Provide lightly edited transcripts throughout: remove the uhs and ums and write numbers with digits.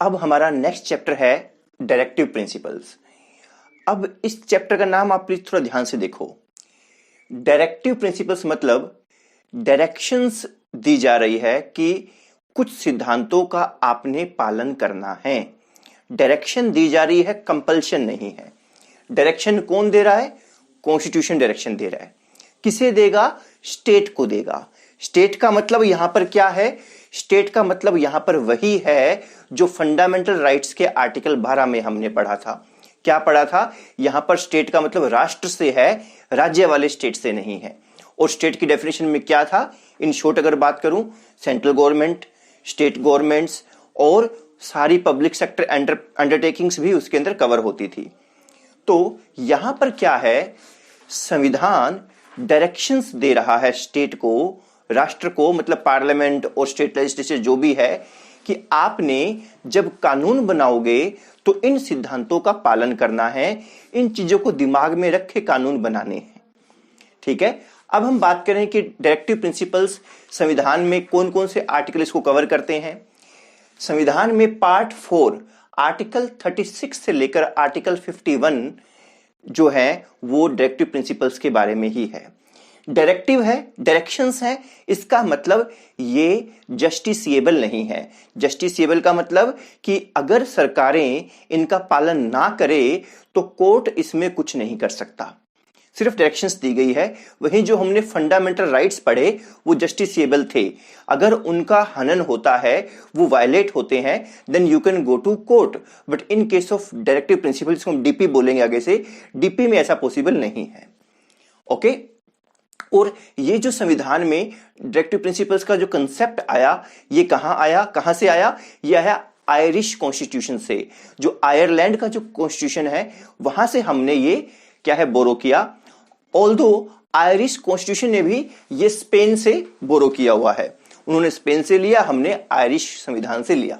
अब हमारा next chapter है डायरेक्टिव प्रिंसिपल्स। अब इस चैप्टर का नाम आप प्लीज थोड़ा ध्यान से देखो। डायरेक्टिव प्रिंसिपल्स मतलब डायरेक्शंस दी जा रही है कि कुछ सिद्धांतों का आपने पालन करना है। डायरेक्शन दी जा रही है, कंपल्शन नहीं है। डायरेक्शन कौन दे रहा है? कॉन्स्टिट्यूशन डायरेक्शन दे रहा है। किसे देगा? स्टेट को देगा। स्टेट का मतलब यहां पर क्या है? स्टेट का मतलब यहां पर वही है जो फंडामेंटल राइट्स के आर्टिकल 12 में हमने पढ़ा था। क्या पढ़ा था? यहां पर स्टेट का मतलब राष्ट्र से है, राज्य वाले स्टेट से नहीं है। और स्टेट की डेफिनेशन में क्या था? इन शॉर्ट अगर बात करूं, सेंट्रल गवर्नमेंट, स्टेट गवर्नमेंट्स और सारी पब्लिक सेक्टर अंडरटेकिंग्स भी उसके अंदर कवर होती थी। तो यहां पर क्या है? संविधान डायरेक्शंस दे रहा है स्टेट को, राष्ट्र को, मतलब पार्लियामेंट और स्टेट लेजिस्लेचर जो भी है, कि आपने जब कानून बनाओगे तो इन सिद्धांतों का पालन करना है, इन चीजों को दिमाग में रखे कानून बनाने हैं। ठीक है। अब हम बात करें कि डायरेक्टिव प्रिंसिपल्स संविधान में कौन कौन से आर्टिकल इसको कवर करते हैं। संविधान में पार्ट 4 आर्टिकल 36 से लेकर आर्टिकल 51 जो है वो डायरेक्टिव प्रिंसिपल्स के बारे में ही है। डायरेक्टिव है, डायरेक्शंस है, इसका मतलब ये जस्टिसिएबल नहीं है। जस्टिसिएबल का मतलब कि अगर सरकारें इनका पालन ना करे तो कोर्ट इसमें कुछ नहीं कर सकता। सिर्फ डायरेक्शंस दी गई है। वहीं जो हमने फंडामेंटल राइट्स पढ़े वो जस्टिसिएबल थे। अगर उनका हनन होता है, वो वायलेट होते हैं, then you can go to court. But in case of directive principle, जिसको हम डीपी बोलेंगे आगे से, डीपी में ऐसा पॉसिबल नहीं है। ओके। और ये जो संविधान में डायरेक्टिव प्रिंसिपल्स का जो कंसेप्ट आया, ये कहां आया, कहां से आया? ये आया आयरिश कॉन्स्टिट्यूशन से। जो आयरलैंड का जो कॉन्स्टिट्यूशन है वहां से हमने ये क्या है, बोरो किया। ऑल्दो आयरिश कॉन्स्टिट्यूशन ने भी ये स्पेन से बोरो किया हुआ है। उन्होंने स्पेन से लिया, हमने आयरिश संविधान से लिया।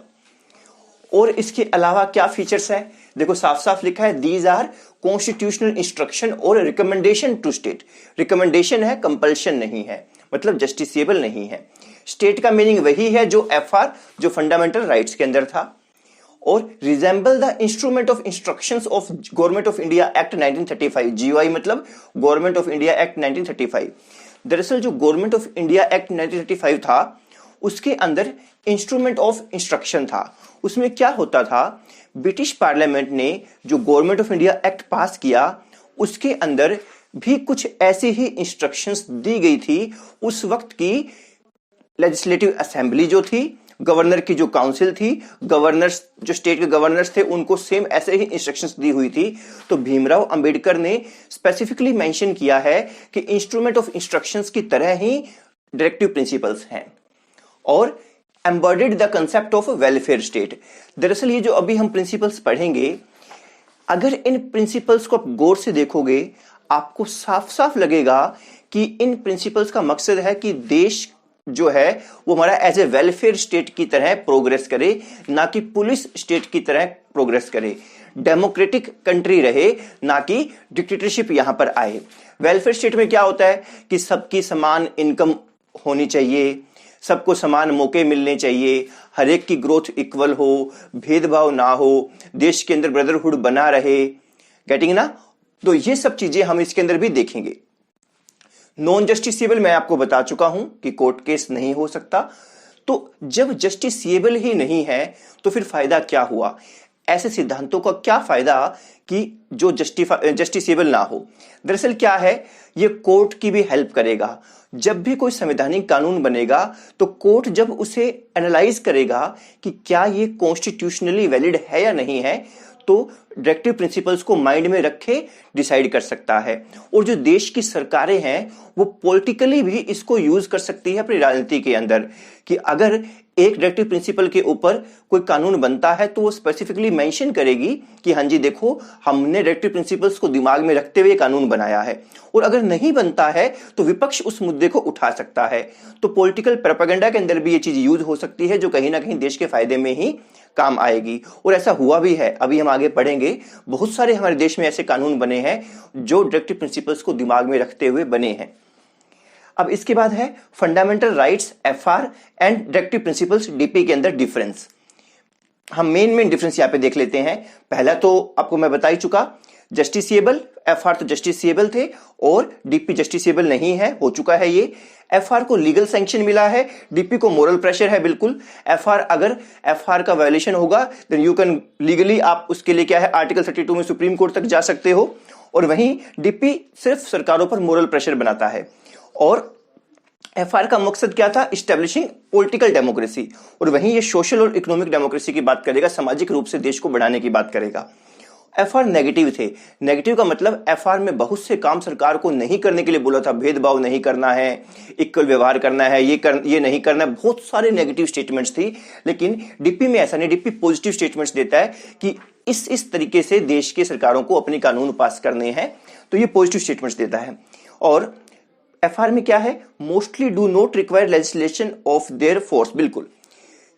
और इसके अलावा क्या फीचर्स है? देखो साफ साफ लिखा है, दीज आर कॉन्स्टिट्यूशनल इंस्ट्रक्शन और रिकमेंडेशन टू स्टेट। रिकमेंडेशन है, कंपल्शन नहीं है, मतलब जस्टिसिएबल नहीं है। स्टेट का मीनिंग वही है जो एफआर, जो फंडामेंटल राइट्स के अंदर था। और resemble the instrument of instructions of government of India act 1935। GOI मतलब गवर्नमेंट ऑफ इंडिया एक्ट 1935। दरअसल जो गवर्नमेंट ऑफ इंडिया एक्ट 1935 था उसके अंदर इंस्ट्रूमेंट ऑफ इंस्ट्रक्शन था। उसमें क्या होता था? ब्रिटिश पार्लियामेंट ने जो गवर्नमेंट ऑफ इंडिया एक्ट पास किया उसके अंदर भी कुछ ऐसी ही इंस्ट्रक्शंस दी गई थी। उस वक्त की लेजिस्लेटिव असेंबली जो थी, गवर्नर की जो काउंसिल थी, गवर्नर्स जो स्टेट के गवर्नर्स थे, उनको सेम ऐसे ही इंस्ट्रक्शंस दी हुई थी। तो भीमराव अंबेडकर ने स्पेसिफिकली मेंशन किया है कि इंस्ट्रूमेंट ऑफ इंस्ट्रक्शंस की तरह ही डायरेक्टिव प्रिंसिपल्स हैं और embodied the concept of welfare state. दरअसल ये जो अभी हम प्रिंसिपल्स पढ़ेंगे, अगर इन प्रिंसिपल्स को आप गौर से देखोगे आपको साफ साफ लगेगा कि इन प्रिंसिपल्स का मकसद है कि देश जो है वो हमारा एज ए वेलफेयर स्टेट की तरह प्रोग्रेस करे, ना कि पुलिस स्टेट की तरह प्रोग्रेस करे। डेमोक्रेटिक कंट्री रहे, ना कि डिक्टेटरशिप यहां पर आए। वेलफेयर स्टेट में क्या होता है कि सबकी समान इनकम होनी चाहिए, सबको समान मौके मिलने चाहिए, हर एक की ग्रोथ इक्वल हो, भेदभाव ना हो, देश के अंदर ब्रदरहुड बना रहे। गेटिंग ना? तो ये सब चीजें हम इसके अंदर भी देखेंगे। नॉन जस्टिसिएबल मैं आपको बता चुका हूं कि कोर्ट केस नहीं हो सकता। तो जब जस्टिसिएबल ही नहीं है तो फिर फायदा क्या हुआ? ऐसे सिद्धांतों का क्या फायदा कि जो जस्टिसिएबल ना हो? दरअसल क्या है, ये कोर्ट की भी हेल्प करेगा। जब भी कोई संवैधानिक कानून बनेगा तो कोर्ट जब उसे एनालाइज करेगा कि क्या ये कॉन्स्टिट्यूशनली वैलिड है या नहीं है, तो डायरेक्टिव प्रिंसिपल्स को माइंड में रखे डिसाइड कर सकता है। और जो देश की सरकारें हैं वो पॉलिटिकली भी इसको यूज कर सकती है अपनी राजनीति के अंदर, कि अगर एक डायरेक्टिव प्रिंसिपल के ऊपर कोई कानून बनता है तो वो स्पेसिफिकली मेंशन करेगी कि हाँ जी देखो, हमने डायरेक्टिव प्रिंसिपल्स को दिमाग में रखते हुए कानून बनाया है। और अगर नहीं बनता है तो विपक्ष उस मुद्दे को उठा सकता है। तो पॉलिटिकल प्रोपेगेंडा के अंदर भी ये चीज यूज हो सकती है, जो कहीं ना कहीं देश के फायदे में ही काम आएगी। और ऐसा हुआ भी है, अभी हम आगे पढ़ेंगे, बहुत सारे हमारे देश में ऐसे कानून बने हैं जो डायरेक्टिव प्रिंसिपल्स को दिमाग में रखते हुए बने हैं। अब इसके बाद है fundamental rights FR and directive principles DP के अंदर डिफरेंस। हम मेन डिफरेंस यहाँ पे देख लेते हैं। पहला तो आपको मैं बता ही चुका, जस्टिसिएबल, एफआर तो जस्टिसिएबल थे और डीपी जस्टिसिएबल नहीं है, हो चुका है ये। एफआर को लीगल सैंक्शन मिला है, डीपी को मोरल प्रेशर है। बिल्कुल एफआर, अगर एफआर का वायलेशन होगा देन यू कैन लीगली, आप उसके लिए क्या है, आर्टिकल 32 में सुप्रीम कोर्ट तक जा सकते हो। और वहीं डीपी सिर्फ सरकारों पर मोरल प्रेशर बनाता है। और एफआर का मकसद क्या था, इस्टेब्लिशिंग पॉलिटिकल डेमोक्रेसी, और वहीं ये सोशल और इकोनॉमिक डेमोक्रेसी की बात करेगा, सामाजिक रूप से देश को बढ़ाने की बात करेगा। एफआर नेगेटिव थे। नेगेटिव का मतलब एफआर में बहुत से काम सरकार को नहीं करने के लिए बोला था, भेदभाव नहीं करना है, इक्वल व्यवहार करना है, ये नहीं करना है, बहुत सारे नेगेटिव स्टेटमेंट्स थी। लेकिन डीपी में ऐसा नहीं, डीपी पॉजिटिव स्टेटमेंट्स देता है कि इस तरीके से देश के सरकारों को अपने कानून पास करने हैं, तो ये पॉजिटिव स्टेटमेंट्स देता है। और एफआर में क्या है, mostly do not require legislation of their force. बिल्कुल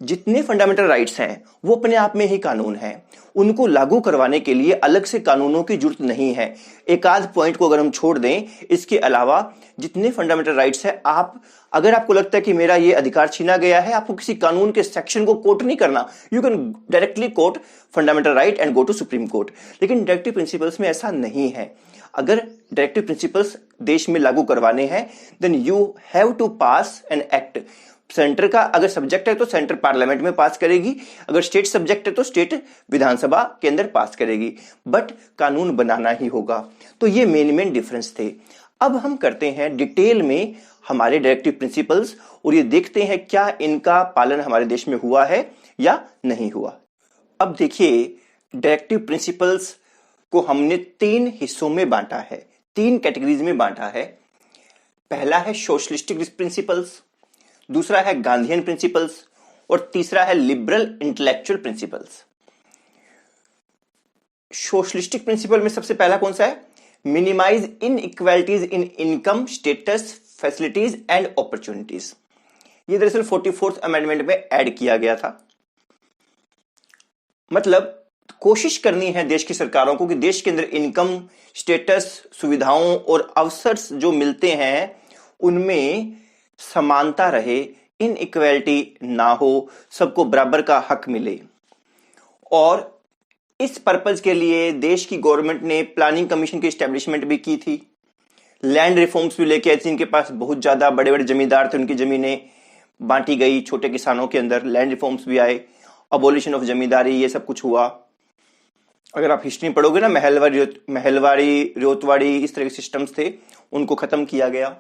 जितने फंडामेंटल राइट्स हैं वो अपने आप में ही कानून हैं, उनको लागू करवाने के लिए अलग से कानूनों की जरूरत नहीं है। एक आध पॉइंट को अगर हम छोड़ दें, इसके अलावा जितने फंडामेंटल राइट्स हैं, आप अगर आपको लगता है कि मेरा ये अधिकार छीना गया है, आपको किसी कानून के सेक्शन को कोट नहीं करना, you can directly court fundamental right and go to supreme court. लेकिन डायरेक्टिव प्रिंसिपल्स में ऐसा नहीं है। अगर डायरेक्टिव प्रिंसिपल्स देश में लागू करवाने हैं then you have to pass an act. Centre का अगर सब्जेक्ट है तो सेंटर पार्लियामेंट में पास करेगी, अगर स्टेट सब्जेक्ट है तो स्टेट विधानसभा के अंदर पास करेगी, बट कानून बनाना ही होगा। तो ये मेन डिफरेंस थे। अब हम करते हैं डिटेल में हमारे डायरेक्टिव प्रिंसिपल्स और ये देखते हैं क्या इनका पालन हमारे देश में हुआ है या नहीं हुआ। अब देखिए, डायरेक्टिव प्रिंसिपल्स को हमने 3 हिस्सों में बांटा है, 3 कैटेगरीज में बांटा है। पहला है सोशलिस्टिक प्रिंसिपल्स, दूसरा है गांधीयन प्रिंसिपल्स और तीसरा है liberal intellectual principles. Socialistic principle में सबसे पहला कौन सा है, minimise inequalities in income, status, facilities and opportunities. ये दरअसल 44th अमेंडमेंट में ऐड किया गया था। मतलब कोशिश करनी है देश की सरकारों को कि देश के अंदर इनकम, स्टेटस, सुविधाओं और अवसर जो मिलते हैं उनमें समानता रहे, इनइक्वालिटी ना हो, सबको बराबर का हक मिले। और इस पर्पज के लिए देश की गवर्नमेंट ने प्लानिंग कमीशन की एस्टेब्लिशमेंट भी की थी, लैंड रिफॉर्म्स भी लेके आई थी। इनके पास बहुत ज्यादा बड़े बड़े जमींदार थे, उनकी जमीनें बांटी गई छोटे किसानों के अंदर, लैंड रिफॉर्म्स भी आए, अबोलिशन ऑफ जमींदारी, ये सब कुछ हुआ। अगर आप हिस्ट्री पढ़ोगे ना, महलवाड़ी, रोतवाड़ी, इस तरह के सिस्टम्स थे, उनको खत्म किया गया।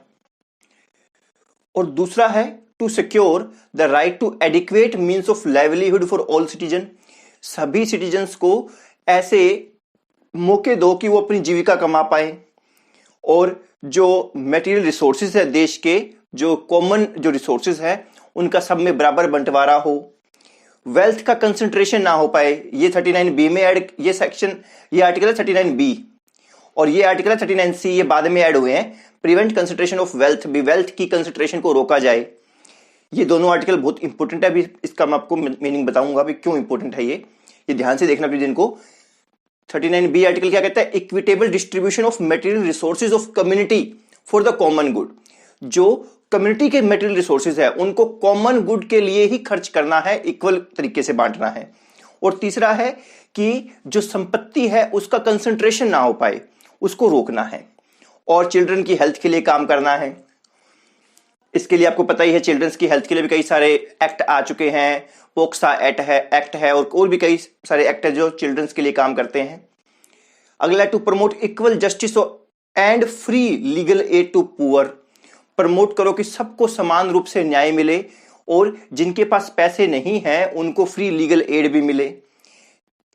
और दूसरा है to secure the right to adequate means of livelihood for all citizen. सभी सिटीजन्स को ऐसे मौके दो कि वो अपनी जीविका कमा पाए, और जो मटेरियल रिसोर्सेज है देश के, जो कॉमन जो रिसोर्सेज है उनका सब में बराबर बंटवारा हो, वेल्थ का कंसंट्रेशन ना हो पाए। ये 39B में ऐड, ये सेक्शन, ये आर्टिकल है 39B और ये आर्टिकल है 39C, ये बाद में ऐड हुए हैं। प्रिवेंट कंसंट्रेशन ऑफ वेल्थ, भी वेल्थ की कंसंट्रेशन को रोका जाए। ये दोनों आर्टिकल बहुत इंपॉर्टेंट है, अभी इसका मैं आपको मीनिंग बताऊंगा भी क्यों इंपॉर्टेंट है ये ध्यान से देखना प्लीज इनको। 39B आर्टिकल क्या कहता है, equitable distribution of material resources of community for the common good. जो कम्युनिटी के मटेरियल रिसोर्सेज है उनको कॉमन गुड के लिए ही खर्च करना है, इक्वल तरीके से बांटना है। और तीसरा है कि जो संपत्ति है उसका कंसंट्रेशन ना हो पाए, उसको रोकना है। और चिल्ड्रन की हेल्थ के लिए काम करना है। इसके लिए आपको पता ही है, चिल्ड्रंस की हेल्थ के लिए भी कई सारे एक्ट आ चुके हैं, पोक्सा एक्ट है और भी कई सारे एक्ट है जो चिल्ड्रंस के लिए काम करते हैं। अगला to promote equal justice and free legal aid to poor. Promote करो कि सबको समान रूप से न्याय मिले और जिनके पास पैसे नहीं हैं उनको फ्री लीगल एड भी मिले।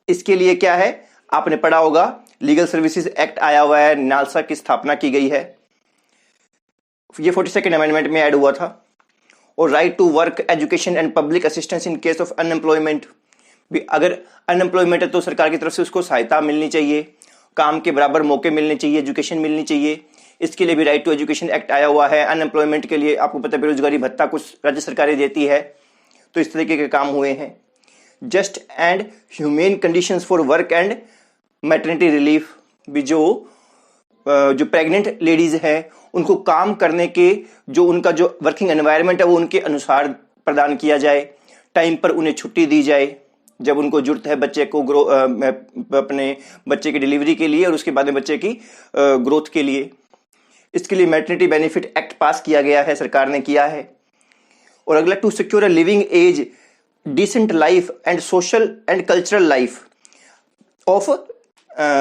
इसके लिए क्या है, आपने पढ़ा होगा, लीगल सर्विसेज एक्ट आया हुआ है, नालसा की स्थापना की गई है, ये 42nd अमेंडमेंट में ऐड हुआ था। और right to work, education and public assistance in case of unemployment. भी अगर अनएम्प्लॉयमेंट है तो सरकार की तरफ से उसको सहायता मिलनी चाहिए, काम के बराबर मौके मिलने चाहिए, एजुकेशन मिलनी चाहिए। इसके लिए भी राइट टू एजुकेशन एक्ट आया हुआ है। अनएम्प्लॉयमेंट के लिए आपको पता है बेरोजगारी भत्ता कुछ राज्य सरकारें देती है, तो इस तरीके के काम हुए हैं। Just and humane conditions for work and maternity relief, भी जो प्रेग्नेंट लेडीज है उनको काम करने के जो उनका जो वर्किंग एनवायरनमेंट है वो उनके अनुसार प्रदान किया जाए, टाइम पर उन्हें छुट्टी दी जाए। जब उनको जरूरत है बच्चे को अपने बच्चे की डिलीवरी के लिए और उसके बाद में बच्चे की ग्रोथ के लिए। इसके लिए मैटरनिटी बेनिफिट एक्ट पास किया गया है, सरकार ने किया है। और अगला, to secure a living wage, decent life and social and cultural life of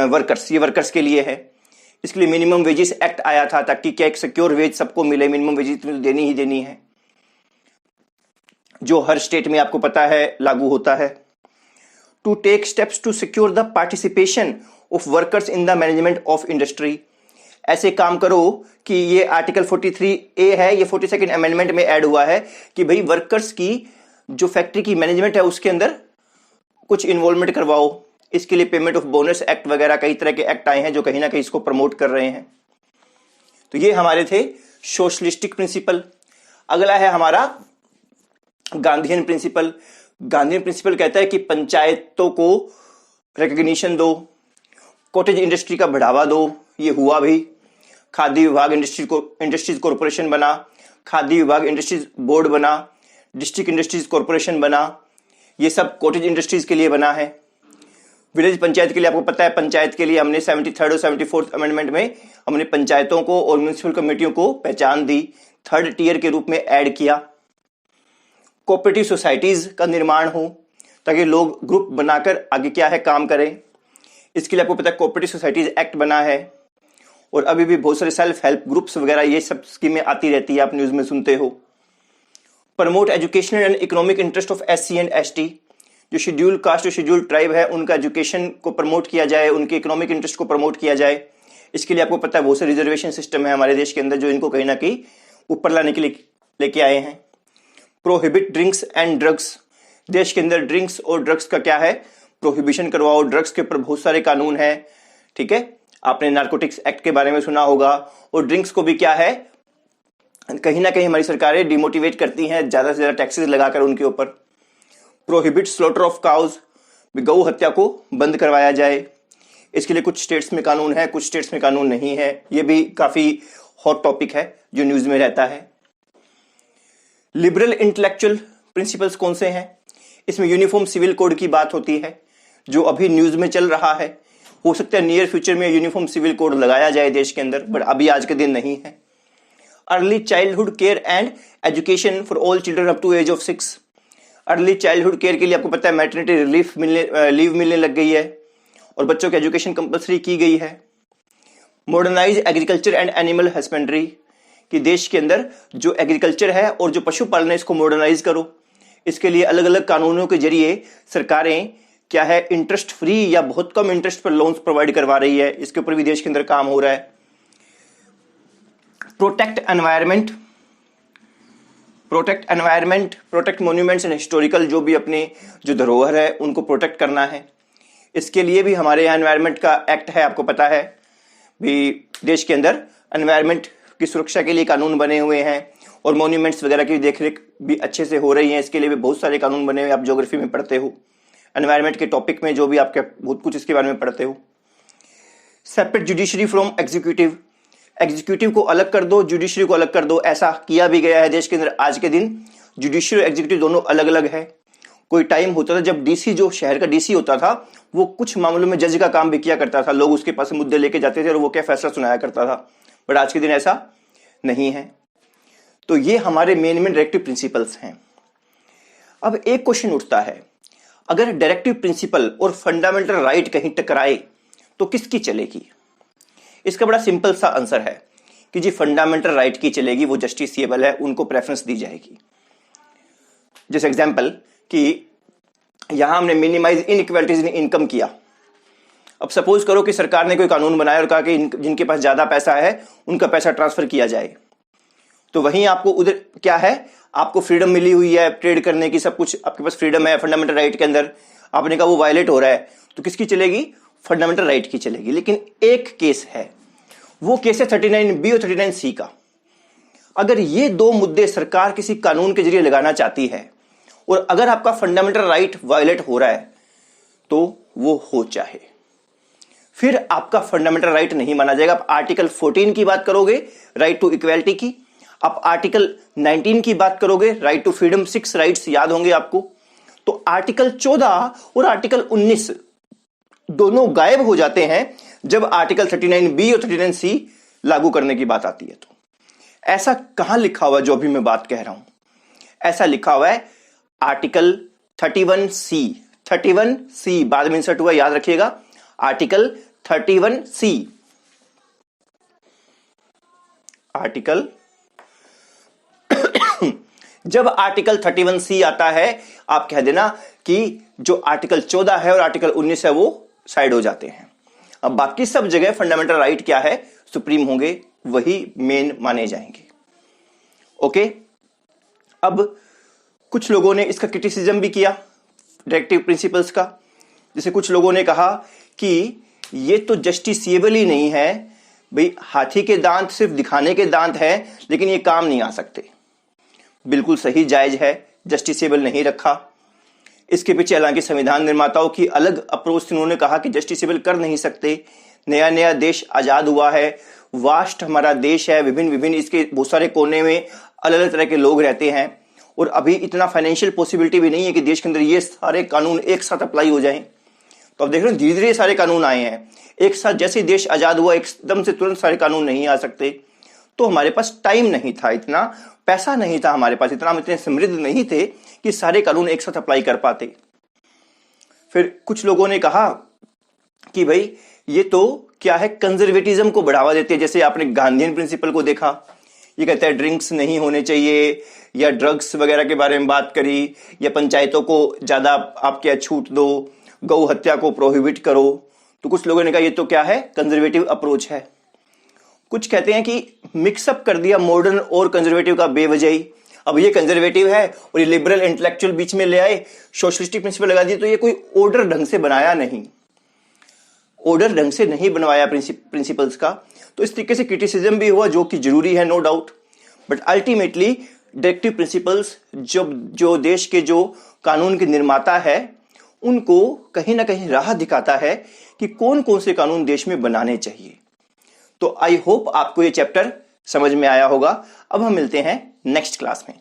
workers, ये वर्कर्स के लिए है। इसके लिए मिनिमम वेजेस एक्ट आया था ताकि क्या एक सिक्योर वेज सबको मिले, मिनिमम वेजेस तो देनी ही देनी है, जो हर स्टेट में आपको पता है लागू होता है। To take steps to secure the participation of workers in the management of industry, ऐसे काम करो कि ये आर्टिकल 43A है, ये 42nd अमेंडमेंट में ऐड हुआ है कि भाई वर्कर्स की जो फैक्ट्री की मैनेजमेंट है उसके अंदर कुछ इन्वॉल्वमेंट करवाओ। इसके लिए पेमेंट ऑफ बोनस एक्ट वगैरह कई तरह के एक्ट आए हैं जो कहीं ना कहीं इसको प्रमोट कर रहे हैं। तो ये हमारे थे सोशलिस्टिक प्रिंसिपल। अगला है हमारा गांधीयन प्रिंसिपल। गांधीयन प्रिंसिपल कहता है कि पंचायतों को रिकॉग्निशन दो, कॉटेज इंडस्ट्री का बढ़ावा दो, ये हुआ भी। खादी विभाग इंडस्ट्रीज कॉरपोरेशन बना, खादी विभाग इंडस्ट्रीज बोर्ड बना, डिस्ट्रिक्ट इंडस्ट्रीज कॉरपोरेशन बना, ये सब कॉटेज इंडस्ट्रीज के लिए बना है। विलेज पंचायत के लिए आपको पता है, पंचायत के लिए हमने 73rd और 74th अमेंडमेंट में हमने पंचायतों को और म्यूनिसिपल कमेटियों को पहचान दी, 3rd टियर के रूप में ऐड किया। कोऑपरेटिव सोसाइटीज का निर्माण हो ताकि लोग ग्रुप बनाकर आगे क्या है काम करें। इसके लिए आपको पता है कोऑपरेटिव सोसाइटीज एक्ट बना है। और अभी भी बहुत सारे सेल्फ हेल्प ग्रुप्स वगैरह ये सब स्कीमें आती रहती है, आप न्यूज में सुनते हो। Promote educational and economic interest of SC and ST, जो शेड्यूल कास्ट और शेड्यूल ट्राइब है उनका एजुकेशन को प्रमोट किया जाए, उनके इकोनॉमिक इंटरेस्ट को प्रमोट किया जाए। इसके लिए आपको पता है बहुत से रिजर्वेशन सिस्टम है हमारे देश के अंदर जो इनको कहीं ना कहीं ऊपर लाने के लिए लेके आए हैं। प्रोहिबिट ड्रिंक्स एंड ड्रग्स, देश के अंदर ड्रिंक्स और ड्रग्स का क्या है, प्रोहिबिशन करवाओ। ड्रग्स के ऊपर बहुत सारे कानून है, ठीक है, आपने नार्कोटिक्स एक्ट के बारे में सुना होगा। और ड्रिंक्स को भी क्या है, कहीं ना कहीं हमारी सरकारें डिमोटिवेट करती हैं ज्यादा से ज्यादा टैक्सेस लगाकर उनके ऊपर। प्रोहिबिट स्लॉटर ऑफ काउज, गौ हत्या को बंद करवाया जाए। इसके लिए कुछ स्टेट्स में कानून है, कुछ स्टेट्स में कानून नहीं है। ये भी काफी हॉट टॉपिक है जो न्यूज में रहता है। लिबरल इंटेलेक्चुअल प्रिंसिपल्स कौन से हैं, इसमें यूनिफॉर्म सिविल कोड की बात होती है जो अभी न्यूज में चल रहा है। हो सकता है नियर फ्यूचर में यूनिफॉर्म सिविल कोड लगाया जाए देश के अंदर, बट अभी आज के दिन नहीं है। Early childhood care and education for all children up to age of 6, early childhood care के लिए आपको पता है मैटरनिटी लीव मिलने लग गई है और बच्चों की एजुकेशन कंपलसरी की गई है। Modernise agriculture and animal husbandry, कि देश के अंदर जो एग्रीकल्चर है और जो पशुपालन है इसको मॉडर्नाइज करो। इसके लिए अलग अलग कानूनों के जरिए सरकारें क्या है इंटरेस्ट फ्री या बहुत कम इंटरेस्ट पर लोन्स प्रोवाइड करवा रही है, इसके ऊपर भी देश के अंदर काम हो रहा है। Protect environment, protect monuments and historical, जो भी अपने जो धरोहर है उनको प्रोटेक्ट करना है। इसके लिए भी हमारे यहाँ एनवायरमेंट का एक्ट है, आपको पता है भी देश के अंदर एनवायरमेंट की सुरक्षा के लिए कानून बने हुए हैं और मॉन्यूमेंट्स वगैरह की देखरेख भी अच्छे से हो रही है। इसके लिए भी बहुत सारे कानून बने हुए, आप ज्योग्राफी में पढ़ते हो, एनवायरमेंट के टॉपिक में जो भी आपके बहुत कुछ इसके बारे में पढ़ते हो। Separate judiciary from executive, executive को अलग कर दो, जुडिशरी को अलग कर दो, ऐसा किया भी गया है देश के अंदर। आज के दिन जुडिशरी और एग्जीक्यूटिव दोनों अलग अलग है। कोई टाइम होता था जब डीसी, जो शहर का डीसी होता था, वो कुछ मामलों में जज का काम भी किया करता था, लोग उसके पास मुद्दे लेके जाते थे और वो क्या फैसला सुनाया करता था, बट आज के दिन ऐसा नहीं है। तो ये हमारे मेन डायरेक्टिव प्रिंसिपल्स हैं। अब एक क्वेश्चन उठता है, अगर डायरेक्टिव प्रिंसिपल और फंडामेंटल राइट कहीं टकराए तो किसकी चलेगी? इसका बड़ा सिंपल सा आंसर है कि जी फंडामेंटल राइट की चलेगी, वो जस्टिसिएबल है, उनको प्रेफरेंस दी जाएगी। जैसे एग्जांपल कि यहां हमने मिनिमाइज इनइक्वालिटीज इन इनकम किया। अब सपोज करो कि सरकार ने कोई कानून बनाया और कहा कि जिनके पास ज्यादा पैसा है उनका पैसा ट्रांसफर किया जाए, तो वहीं आपको उधर क्या है, आपको फ्रीडम मिली हुई है ट्रेड करने की, सब कुछ आपके पास फ्रीडम है फंडामेंटल राइट के अंदर, आपने कहा वो वायलेट हो रहा है, तो किसकी चलेगी? फंडामेंटल राइट की चलेगी। लेकिन एक केस है, वो केस है 39B और 39C का। अगर ये दो मुद्दे सरकार किसी कानून के जरिए लगाना चाहती है और अगर आपका फंडामेंटल राइट वायलेट हो रहा है तो वो हो चाहे, फिर आपका फंडामेंटल राइट नहीं माना जाएगा। आप आर्टिकल 14 की बात करोगे, राइट टू इक्वालिटी की, आप आर्टिकल 19 की बात करोगे, राइट टू फ्रीडम, 6 राइट्स याद होंगे आपको, तो आर्टिकल 14 और आर्टिकल 19 दोनों गायब हो जाते हैं जब आर्टिकल 39B और 39C लागू करने की बात आती है। तो ऐसा कहां लिखा हुआ है जो अभी मैं बात कह रहा हूं? ऐसा लिखा हुआ है आर्टिकल 31C बाद में इंसर्ट हुआ, याद रखिएगा, आर्टिकल 31C। आर्टिकल जब आर्टिकल 31C आता है आप कह देना कि जो आर्टिकल 14 है और आर्टिकल 19 है वो साइड हो जाते हैं। अब बाकी सब जगह फंडामेंटल राइट क्या है, सुप्रीम होंगे, वही मेन माने जाएंगे। ओके, अब कुछ लोगों ने इसका क्रिटिसिज्म भी किया डायरेक्टिव प्रिंसिपल्स का। जैसे कुछ लोगों ने कहा कि ये तो जस्टिसिएबल ही नहीं है भाई, हाथी के दांत सिर्फ दिखाने के दांत है लेकिन ये काम नहीं आ सकते। बिल्कुल सही, जायज है, जस्टिसिएबल नहीं रखा। इसके पीछे हालांकि संविधान निर्माताओं की अलग अप्रोच थी, उन्होंने कहा कि जस्टिसिएबल कर नहीं सकते, नया नया देश आजाद हुआ है, वास्ट हमारा देश है, विभिन्न इसके बहुत सारे कोने में अलग अलग तरह के लोग रहते हैं और अभी इतना फाइनेंशियल पॉसिबिलिटी भी नहीं है कि देश के अंदर ये सारे कानून एक साथ अप्लाई हो जाएं। तो अब देख रहे हैं धीरे धीरे सारे कानून आए हैं, एक साथ जैसे देश आजाद हुआ एकदम से तुरंत सारे कानून नहीं आ सकते। तो हमारे पास टाइम नहीं था, इतना पैसा नहीं था हमारे पास, इतना हम इतने समृद्ध नहीं थे कि सारे कानून एक साथ अप्लाई कर पाते। फिर कुछ लोगों ने कहा कि भाई ये तो क्या है, कंजर्वेटिज्म को बढ़ावा देते हैं। जैसे आपने गांधीयन प्रिंसिपल को देखा, ये कहता है ड्रिंक्स नहीं होने चाहिए, या ड्रग्स वगैरह के बारे में बात करी, या पंचायतों को ज्यादा आप क्या छूट दो, गौ हत्या को प्रोहिबिट करो। तो कुछ लोगों ने कहा ये तो क्या है, कंजर्वेटिव अप्रोच है। कुछ कहते हैं कि मिक्सअप कर दिया मॉडर्न और कंजर्वेटिव का बेवजही, अब ये कंजर्वेटिव है और ये लिबरल इंटेलेक्चुअल बीच में ले आए, सोशलिस्टिक प्रिंसिपल लगा दिए। तो ये कोई ऑर्डर ढंग से बनाया नहीं, ऑर्डर ढंग से नहीं बनवाया प्रिंसिपल्स का। तो इस तरीके से क्रिटिसिज्म भी हुआ जो कि जरूरी है, no doubt. But ultimately directive principles जो देश के जो कानून के निर्माता है उनको कहीं ना कहीं राह दिखाता है कि कौन कौन से कानून देश में बनाने चाहिए। तो आई होप आपको ये चैप्टर समझ में आया होगा। अब हम मिलते हैं नेक्स्ट क्लास में।